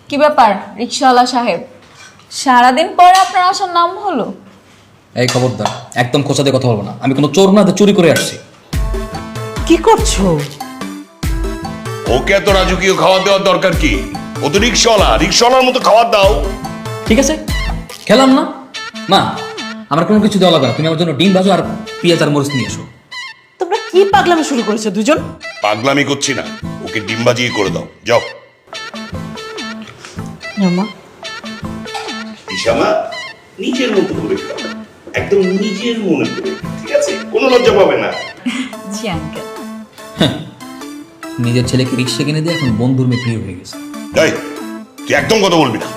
কি ব্যাপার রিকশাওয়ালা সাহেব, সারাদিন পরে আপনার আসার নাম হলো? এই খবরদার, একদম খোঁচাতে কথা বলবো না। আমি কোনো চোর না, চুরি করে আসছি। কি করছো? ওকে এত রাজকীয় খাবার দেওয়ার দরকার কি? ও তো রিক্সাওয়ালার মতো খাবার দাও। ঠিক আছে, খেলাম না। মা, আমার কোনো কিছু দেওয়া লাগবে না। তুমি আমার জন্য ডিম ভাজো আর পেঁয়াজ আর মরিচ নিয়ে এসো। তোমরা কি পাগলামি শুরু করেছো দুজন? পাগলামি করছি না, ওকে ডিম ভাজিয়ে করে দাও, যাও। মা, ইশামা নিজের মতো করে খাও, একদম নিজের মনে করে, ঠিক আছে? কোনো লজ্জা পাবে না। জি আঙ্কেল। নিজের ছেলেকে রিক্সা কিনে দিয়ে এখন বন্ধুর মেয়ে প্রিয় হয়ে গেছে। এই, তুই একদম কথা বলবি না।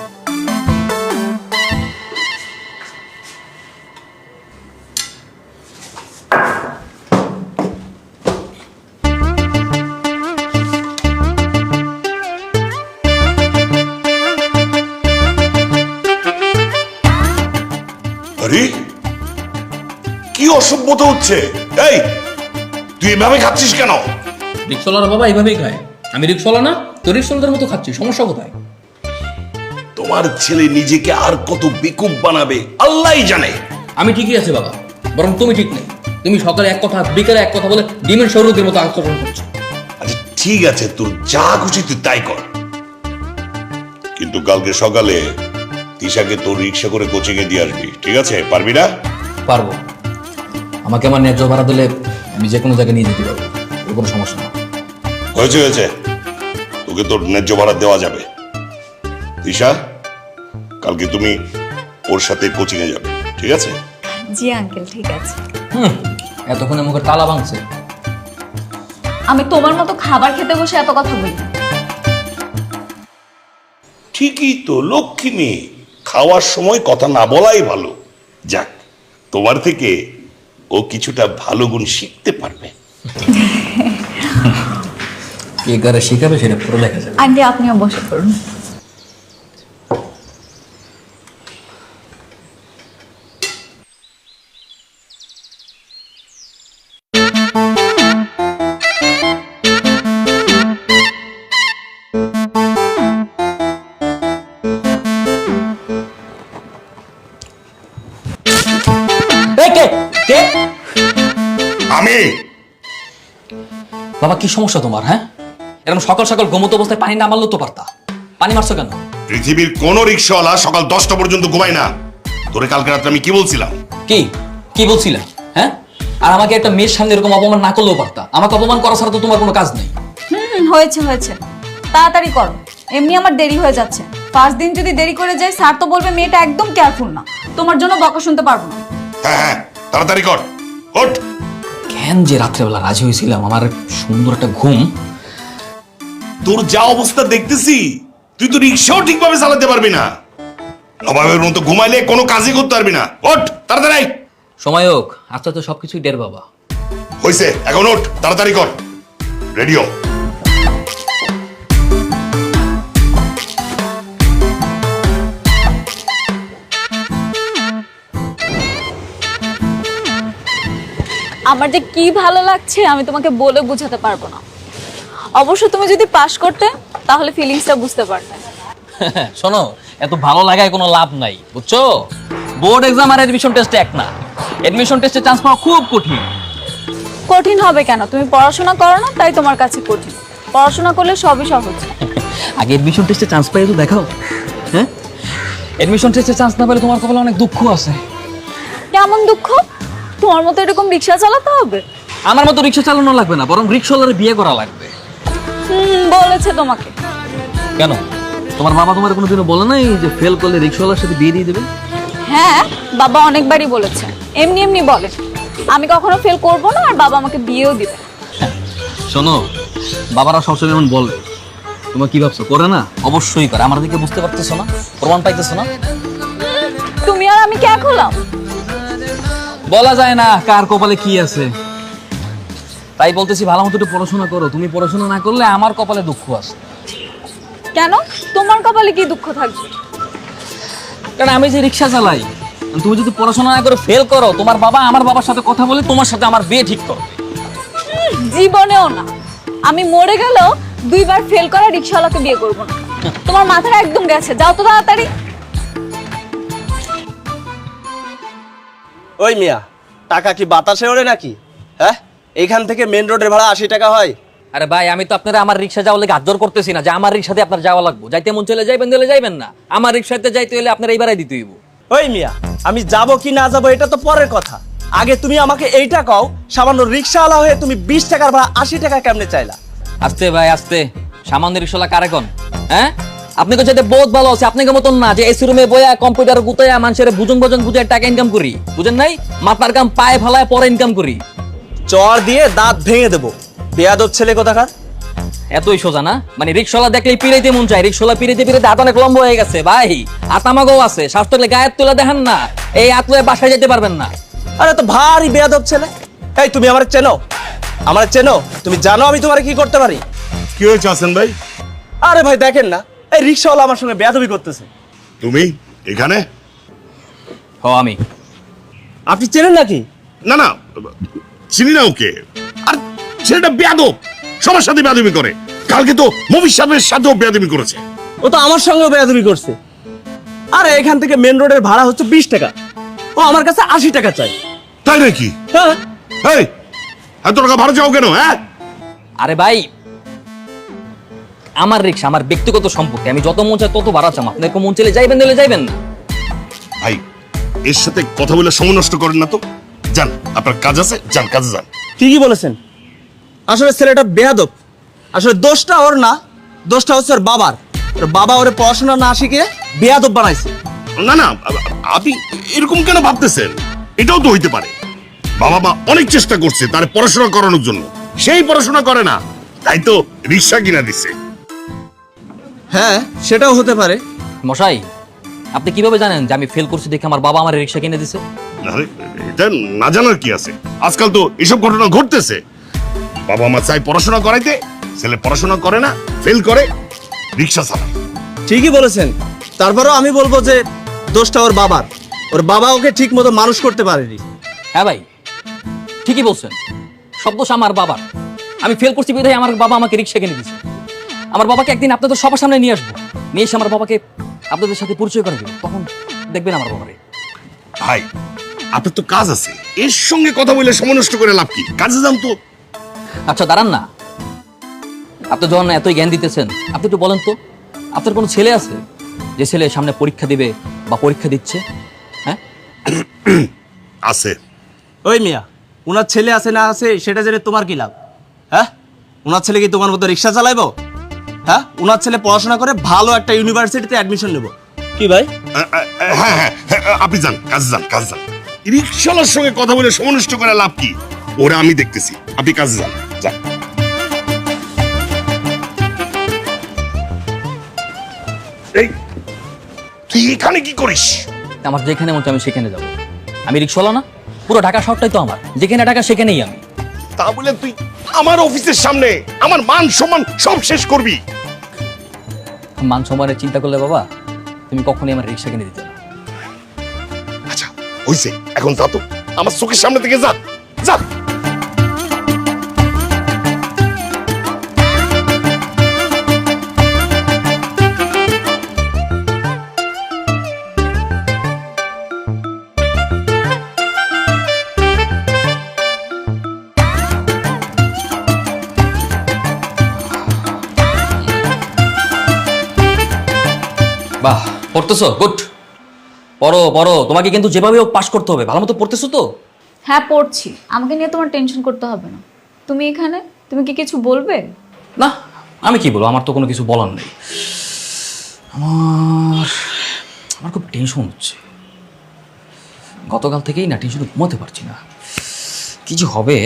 আরে কি অসভ্যতা হচ্ছে? এই, তুই এভাবে খাচ্ছিস কেন? রিক্সাওয়ালার বাবা এইভাবেই খায়। আমি রিক্সাওয়ালা না, তো রিক্সাওয়ালাদের মতো খাচ্ছি। সমস্যা কোথায়? তোমার ছেলে নিজেকে আর কত বেকুব বানাবে আল্লাহই জানে। আমি ঠিকই আছে বাবা, বরং তুমি ঠিক নেই। তুমি সকালে এক কথা, বিকেলে এক কথা বলে ডিমের সৌরকের মতো আচরণ করছো। আচ্ছা ঠিক আছে, তোর যা খুশি তুই তাই কর, কিন্তু কালকে সকালে তিশাকে তোর রিক্সা করে কোচিং এ দিয়ে আসবি, ঠিক আছে? পারবি না? পারবো। আমাকে আমার ন্যায্য ভাড়া দিলে আমি যে কোনো জায়গায় নিয়ে যেতে পারবো, ওর কোনো সমস্যা না। হয়েছে, তোকে তোর ন্যায্য ভাড়া দেওয়া যাবে। তিশা, কালকে তুমি ওর সাথে কোচিং এ যাবে, ঠিক আছে? জি আঙ্কেল, ঠিক আছে। এতক্ষণে মুখের তালা ভাঙছে। আমি তোমার মতো খাবার খেতে বসে এত কথা বলি না। ঠিকই তো, লক্ষ্মী মেয়ে, খাওয়ার সময় কথা না বলাই ভালো। যাক, তোমার থেকে ও কিছুটা ভালো গুণ শিখতে পারবে। কে কারে শিখাবে সেটা পুরো লেখা যাবে। আন্টি আপনিও বসে পড়ুন। কে? আমি বাবা, কি সমস্যা তোমার? হ্যাঁ, এরকম সকাল সকাল ঘুমন্ত অবস্থায় পানি না মারলেও তো পারতা। পানি মারছো কেন? পৃথিবীর কোন রিক্সাওয়ালা সকাল 10টা পর্যন্ত ঘুমায় না। তোরে কালকে রাতে আমি কি বলছিলাম? কি বলছিলে? হ্যাঁ, আর আমাকে একটা মেয়ের সামনে এরকম অপমান না করলেও পারতা। আমাকে অপমান করা ছাড়া তো তোমার কোনো কাজ নেই। হয়েছে, তাড়াতাড়ি করো, এমনি আমার দেরি হয়ে যাচ্ছে। 5 দিন যদি দেরি করে যাই স্যার তো বলবে মেয়েটা একদম কেয়ারফুল না। তোমার জন্য বকা শুনতে পারবো না। হ্যাঁ, তাড়াতাড়ি কর, ওঠ। কেন যে রাত্রেবেলা রাজি হয়েছিলাম, আমার সুন্দর একটা ঘুম। তোর যা অবস্থা দেখতেছি, তুই তো রিক্সাও ঠিকভাবে চালাতে পারবি না। নবাবের মতো ঘুমাইলে কোনো কাজই করতে পারবি না। ওঠ তাড়াতাড়ি। সময় হোক, আস্তে আস্তে সবকিছুই ডের বাবা। হইছে, এখন ওঠ, তাড়াতাড়ি কর। রেডিও। আমার যে কি ভালো লাগছে আমি তোমাকে বলে বোঝাতে পারবো না। অবশ্য তুমি যদি পাশ করতে তাহলে ফিলিংসটা বুঝতে পারতে। শোনো, এত ভালো লাগায় কোনো লাভ নাই, বুঝছো? বোর্ড এক্সাম আর এডমিশন টেস্টে এক না। এডমিশন টেস্টে চান্স পাওয়া খুব কঠিন। কঠিন হবে কেন? তুমি পড়াশোনা করো না তাই তোমার কাছে কঠিন। পড়াশোনা করলে সবই সহজ। আগে এডমিশন টেস্টে চান্স পাই তো দেখাও। হ্যাঁ, এডমিশন টেস্টে চান্স না পেলে তোমার কপালে অনেক দুঃখ আছে। কেমন দুঃখ? তোমার মতো এরকম রিক্সা চালাতে হবে? আমার মতো রিক্সা চালানো লাগবে না, বরং রিক্সাওয়ালার বিয়ে করা লাগবে। বলেছে তোমাকে? কেন, তোমার বাবা তোমার কোনোদিনও বলে নাই যে ফেল করলে রিক্সাওয়ালার সাথে বিয়ে দিয়ে দেবে? হ্যাঁ, বাবা অনেকবারই বলেছে। এমনি বলে আমি কখনো ফেল করব না, আর বাবা আমাকে বিয়েও দিবে। শোনো, বাবারা সবসময় এমন বলে। তোমার কি ভাবছো করে না? অবশ্যই করে। আমার দিকে বুঝতে পারতেছো না? প্রমাণ পাইতেছো না? তুমি আর আমি কে হলাম? বলা যায় না কার কপালে কি আছে। তাই বলতেছি, ভালো মতো একটু পড়াশোনা করো। তুমি পড়াশোনা না করলে আমার কপালে দুঃখ আছে। কেন? তোমার কপালে কি দুঃখ থাকবে? কারণ আমি যে রিক্সা চালাই, তুমি যদি পড়াশোনা না করে ফেল করো, তোমার বাবা আমার বাবার সাথে কথা বলে তোমার সাথে আমার বিয়ে ঠিক করবে। জীবনেও না। আমি মরে গেলেও 2বার ফেল করা রিক্সাওয়ালাকে বিয়ে করব না। তোমার মাথাটা একদম গেছে, যাও তো তাড়াতাড়ি। ওই মিয়া, টাকা কি বাতাসে ওড়ে নাকি? হ্যাঁ, এইখান থেকে মেন রোডের ভাড়া 80 টাকা হয়। আরে ভাই, আমি তো আপনারা আমার রিক্সা যাওয়ার লেগে আজ্জর করতেছি না যে আমার রিক্সাতে আপনার যাওয়া লাগবে। যাইতে মন চলে যাইবেন, দিলে যাইবেন না। আমার রিক্সাতে যাইতে হলে আপনার এইবারই দিতে হইব। ওই মিয়া, আমি যাব কি না যাব এটা তো পরের কথা। আগে তুমি আমাকে এইটা কও, সামান্য রিক্সাওয়ালা হয়ে তুমি 20 টাকার ভাড়া 80 টাকা কেমনে চাইলা? আস্তে ভাই আস্তে, সামান্য রিক্সাওয়ালা কারে কোন? হ্যাঁ, আপনি তো চাইতে বহুত ভালো আছে। আপনাকে মতন না যে এসি রুমে বইয়া কম্পিউটার গুতাইয়া মানুষের বুঝন বুঝায় টাকা ইনকাম করি, বুঝেন নাই? মাথার কাম পায়ে ফেলায় পরে ইনকাম করি। চর দিয়ে দাঁত ভেঙে দেবো, বেয়াদব ছেলে কোথাকার। এতই সোজা না? মানে রিক্সাওয়ালা দেখলেই পিড়াইতে মন চায়। রিক্সাওয়ালা পিড়াইতে হাত অনেক লম্বা হয়ে গেছে ভাই। আতামাগো আছে, শ্বাস থাকলে গায়ের তুলে দেখেন না, এই হাত লয়ে বাসায় যেতে পারবেন না। আরে তো ভারী বেয়াদব ছেলে। এই তুমি আমার চেনো? আমার চেনো? তুমি জানো আমি তোমার কি করতে পারি? কি হয়েছে হাসান ভাই? আরে ভাই দেখেন না, এই রিক্সাওয়ালা আমার সঙ্গে বেয়াদবি করতেছে। তুমি এখানে? হ, আমি। আপনি চেনেন নাকি? না না, চিনি না ওকে। আর ছেলেটা বেয়াদব, সবার সাথে বেয়াদবি করে। কালকে তো মবির সাথেও বেয়াদবি করেছে। ও তো আমার সঙ্গেও বেয়াদবি করছে। আরে এখান থেকে মেন রোডের ভাড়া হচ্ছে 20 টাকা, ও আমার কাছে 80 টাকা চাই। তাই নাকি? হ্যাঁ। এই, এত টাকা ভাড়া চাও কেন? হ্যাঁ, আরে ভাই, আমার রিক্সা আমার ব্যক্তিগত সম্পত্তি, আমি যত মন চাই তত ভাড়া চাম। আপনাকে মন চলে যাইবেন, দিলে যাইবেন না। ভাই এর সাথে কথা বলে সময় নষ্ট করেন না তো। যান, আপনার কাজ আছে, যান কাজে যান। ঠিকই বলেছেন, আসলে ছেলেটা বেয়াদব। আসলে দোষটা ওর না, দোষটা হচ্ছে ওর বাবার। ওর বাবা ওরে পড়াশোনা না শিখিয়ে বেয়াদব বানাইছে। না না, আপনি এরকম কেন ভাবতেছেন? এটাও তো হইতে পারে বাবা মা অনেক চেষ্টা করছে তার পড়াশোনা করানোর জন্য, সেই পড়াশোনা করে না, তাই তো রিক্সা কিনা দিছে। হ্যাঁ, সেটাও হতে পারে। মশাই, আপনি কিভাবে জানেন যে আমি ফেল করছি দেখে আমার বাবা আমার রিক্সা কিনে দিছে? আরে, এটা না জানার কি আছে? আজকাল তো এসব ঘটনা ঘটতেছে। বাবা মা চাই পড়াশোনা করাইতে, ছেলে পড়াশোনা করে না, ফেল করে, রিক্সা চালায়। ঠিকই বলেছেন, তারপরেও আমি বলবো যে দোষটা ওর বাবার। ওর বাবা ওকে ঠিক মতো মানুষ করতে পারেনি। হ্যাঁ ভাই, ঠিকই বলছেন, সব দোষ আমার বাবার। আমি ফেল করছি বিধায় আমার বাবা আমাকে রিক্সা কিনে দিছে। আমার বাবাকে একদিন আপনাদের সবার সামনে নিয়ে আসবো, নিয়ে এসে আমার বাবাকে আপনাদের সাথে পরিচয় করে দেবো, তখন দেখবেন আমার বাবারে। ভাই আপনার তো কাজ আছে, এর সঙ্গে কথা বলে সময় নষ্ট করে লাভ কি? কাজে যান তো। আচ্ছা দাঁড়ান না, আপনি যখন এতই জ্ঞান দিতেছেন, আপনি একটু বলেন তো, আপনার কোনো ছেলে আছে যে ছেলে সামনে পরীক্ষা দিবে বা পরীক্ষা দিচ্ছে? হ্যাঁ আছে। ওই মিয়া, ওনার ছেলে আছে না আছে সেটা জেনে তোমার কি লাভ? হ্যাঁ, ওনার ছেলে কি তোমার মতো রিক্সা চালাইবো? হ্যাঁ, ওনার ছেলে পড়াশোনা করে ভালো একটা ইউনিভার্সিটিতে অ্যাডমিশন নেব। কি ভাই? হ্যাঁ হ্যাঁ, আপনি যান, কাজে যান, কাজে যান। রিক্সাওয়ালার সঙ্গে কথা বলে সময় নষ্ট করে লাভ কি? ওরা আমি দেখতেছি, আপনি কাজে যান, যান। এই, তুই এখানে কি করিস? আমার যেখানে মন চায় আমি সেখানে যাবো। আমি রিক্সাওয়ালা না, পুরো ঢাকা শহরটাই তো আমার, যেখানে ঢাকা সেখানেই আমি। তা বলে তুই আমার অফিসের সামনে আমার মান সম্মান সব শেষ করবি? মান সম্মানের চিন্তা করলে বাবা তুমি কখনোই আমার রিক্সা কিনে দিতে না। আচ্ছা হইছে, এখন যা তো, আমার চোখের সামনে থেকে যা, যা। বাহ, পড়তেছো? গুড, পড়ো পড়ো। তোমাকে কিন্তু যেভাবে হোক পাস করতে হবে। ভালো মতো পড়তেছো তো? হ্যাঁ পড়ছি, আমাকে নিয়ে তোমার টেনশন করতে হবে না। তুমি এখানে, তুমি কি কিছু বলবে? না, আমি কি বলবো, আমার তো কোনো কিছু বলার নেই। আমার আমার খুব টেনশন হচ্ছে গতকাল থেকেই না, টেনশনে ঘুমাতে পারছি না, কি যে হবে।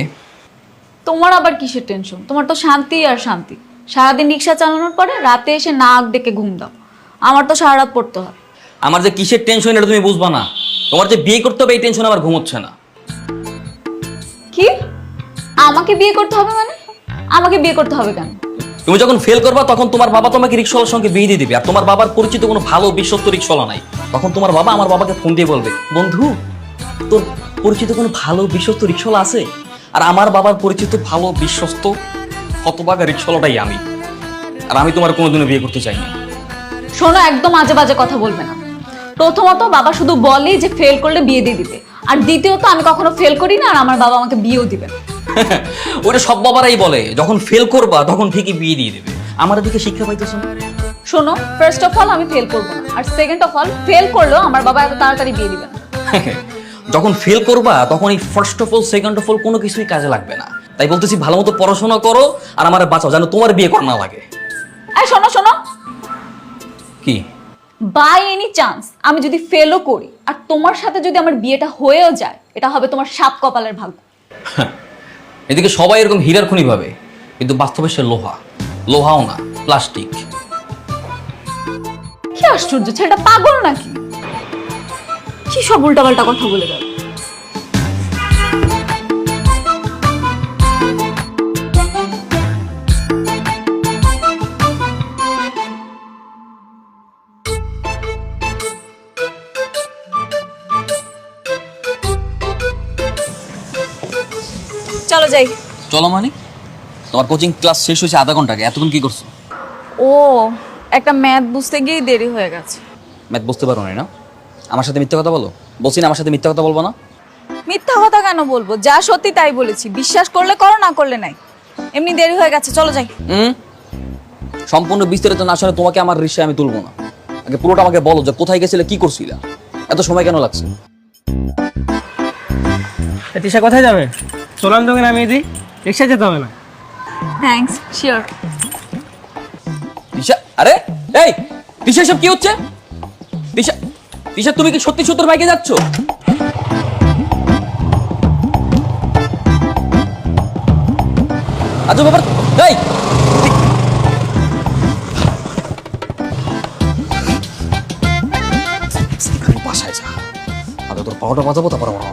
তোমার আবার কিসের টেনশন? তোমার তো শান্তি আর শান্তি। সারাদিন রিক্সা চালানোর পরে রাতে এসে নাক ডেকে ঘুম দাও। আমার তো সারা রাত পড়তে হয়। আমার যে কিসের টেনশন এটা তুমি বুঝবা না। তোমার যে বিয়ে করতে হবে এই টেনশন আমার ঘুমোচ্ছে না। কি? আমাকে বিয়ে করতে হবে মানে? আমাকে বিয়ে করতে হবে কেন? তুমি যখন ফেল করবা তখন তোমার বাবা তোমাকে রিক্সাওয়ালার সঙ্গে বিয়ে দিয়ে দিবে, আর তোমার বাবার পরিচিত কোনো ভালো বিশ্বস্ত রিক্সাওয়ালা নাই। তখন তোমার বাবা আমার বাবাকে ফোন দিয়ে বলবে, বন্ধু তোর পরিচিত কোনো ভালো বিশ্বস্ত রিক্সাওয়ালা আছে? আর আমার বাবার পরিচিত ভালো বিশ্বস্ত হতভাগা রিক্সাওয়ালাটাই আমি। আর আমি তোমার কোনোদিনও বিয়ে করতে চাই না। শোনো, একদম আজে বাজে কথা বলবে না। প্রথমত বাবা শুধু বলেই যে ফেল করলে বিয়ে দিয়ে দিবে, আর দ্বিতীয়ত আমি কখনো ফেল করি না, আর আমার বাবা আমাকে বিয়েও দিবে না। ওটা সব বাবারাই বলে, যখন ফেল করবা তখন ঠিকই বিয়ে দিয়ে দেবে। আমার দিকে শিক্ষা পাইতেছ না? শোনো, ফার্স্ট অফ অল আমি ফেল করবো না, আর সেকেন্ড অফ অল ফেল করলেও আমার বাবা এত তাড়াতাড়ি বিয়ে দিবে না। যখন ফেল করবা তখন এই first of all second of all কোনো কিছুই কাজে লাগবে না। তাই বলতেছি ভালো মতো পড়াশোনা করো আর আমার বাঁচাও, যেন তোমার বিয়ে করা না লাগে। এই শোনো শোনো, কি? বাই এনি চান্স আমি যদি ফেলও করি আর তোমার সাথে যদি আমার বিয়েটা হয়েও যায়, এটা হবে তোমার সাত কপালের ভাগ্য। এদিকে সবাই এরকম হীরার খনি ভাবে, কিন্তু বাস্তবে সে লোহা। লোহাও না, প্লাস্টিক। কি আশ্চর্য, ছেলেটা পাগল নাকি? কি সব উল্টাপাল্টা কথা বলে গেল। চলো যাই। চলো মানে? তোমার কোচিং ক্লাস শেষ হয়েছে আধা ঘন্টা আগে, এতক্ষণ কি করছো? ও, একটা ম্যাথ বুঝতে গিয়ে দেরি হয়ে গেছে। ম্যাথ বুঝতে পারো না? আমার সাথে মিথ্যা কথা বলো? বলছি না আমার সাথে মিথ্যা কথা বলবো না। মিথ্যা কথা কেন বলবো? যা সত্যি তাই বলেছি, বিশ্বাস করলে করো, না করলে নাই। এমনি দেরি হয়ে গেছে, চলো যাই। সম্পূর্ণ বিস্তারিত না শুনে তোমাকে আমার রিক্সায় আমি তুলবো না। আগে পুরোটা আমাকে বলো যে কোথায় গেছিলে, কি করছিলা, এত সময় কেন লাগছে? তিশা কোথায় যাবে? চলাম তোকে নামিয়ে দিই, রিক্সা যেতে হবে না। Thanks, sure. তিশা, আরে এই তিশা, সব কি হচ্ছে? তিশা, তিশা তুমি কি সত্যি 70 বাইকে যাচ্ছ? আজব ব্যাপার। এই বাসায় যা, আগে তোর পাওয়াটা বাজাবো, তারপর আমার